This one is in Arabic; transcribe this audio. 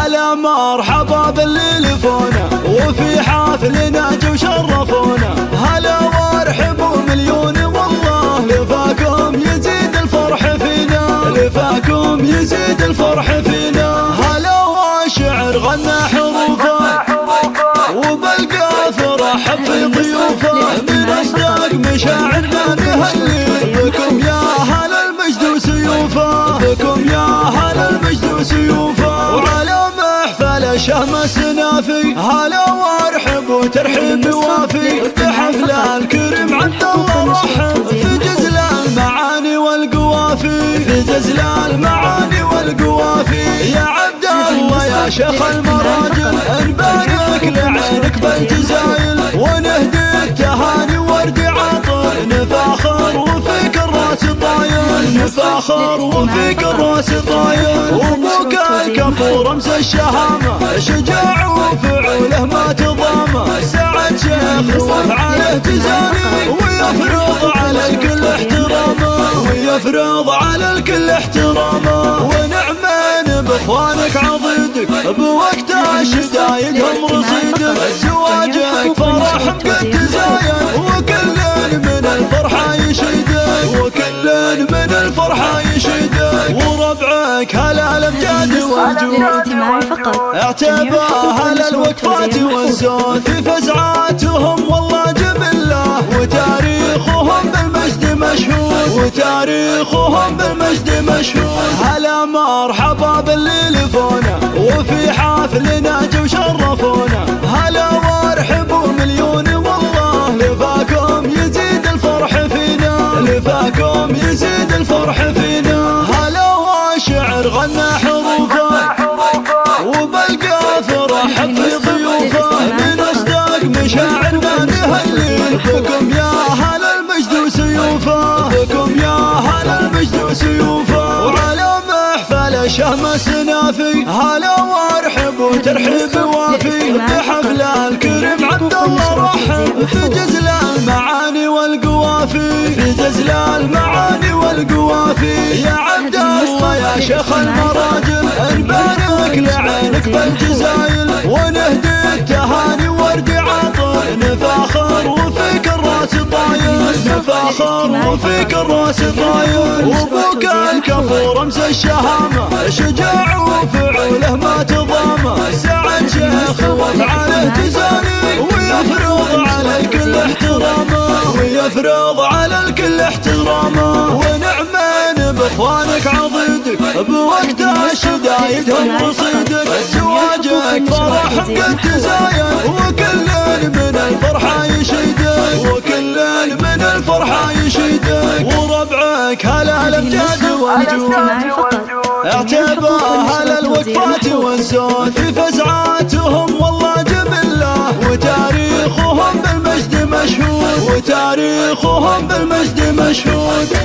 هلا مرحبا باللي لفونا وفي حفلنا جو شرفونا. هلا وارحبوا مليون والله لفاكم يزيد الفرح فينا، لفاكم يزيد الفرح فينا. هلا وشعر غنى حروفه وبالقاف رحب في ضيوفه، من اصدق مشاعرنا نهلي بكم يا هل المجد وسيوفه، بكم يا هل المجد وسيوفه. وعلى محفل الشهم السنافي هلا وارحب وترحيب وافي، بحفل الكريم عبد الله رحب في جزل المعاني والقوافي، في جزل المعاني والقوافي. يا عبد الله يا شيخ المراجل نبارك لعينك بالجزايل ونهدي التهاني ورد عطر، نفاخر وفيك الراس طايل، نفاخر وفيك الراس طايل. وابوك الكفو رمز الشهامة شجاع وفعوله ما تضامه، سعد شيخ وافعاله تزاني ويفرض على الكل احترامه، ويفرض على الكل احترامه. ونعمين باخوانك عضيدك بوقت الشدايد هم رصيدك، زواجك فرح قد تزاين وكل من الفرحة يشيدك، وكل من الفرحة يشيدك. وربعك هلا الامجاد والجود اعتبى هلا الوقفات والزود، في فزعاتهم والله جبله وتاريخهم بالمجد مشهود، وتاريخهم بالمجد مشهود. هلا مرحبا باللي لفونا وفي حفلنا جو شرفونا. هلا وارحبوا مليون والله لفاكم يزيد الفرح فينا، لفاكم يزيد الفرح فينا. هلا وشعر غنى حروفه وبالقاف رحب في ضيوفه، من اصدق مشاعرنا نهلي بكم يا هل المجد وسيوفه، بكم يا هل المجد وسيوفه. وعلى محفل الشهم السنافي هلا وارحب وترحيب وافي، بحفل الكريم عبد الله رحب في جزل المعاني والقوافي، في جزل المعاني والقوافي. يا عبد الله يا شيخ المراجل نبارك لعينك بالجزايل ونهدي التهاني ورد عطر، نفاخر وفيك الراس طايل، نفاخر وفيك الراس طايل. وابوك الكفو رمز الشهامة شجاع وفعوله ما تضامه، سعد شيخ وافعاله تزاني ويفرض على الكل احترامه، ويفرض على الكل احترامه. ونعمين باخوانك عضيدك بوقت الشدايد هم رصيدك، زواجك فرح قد تزاين وكل من الفرحة يشيدك، وكل من الفرحة يشيدك. وربعك هلا الامجاد والجود اعتبى هلا الوقفات والزود، في فزعاتهم والله جبله وتاريخهم بالمجد مشهود، وتاريخهم بالمجد مشهود.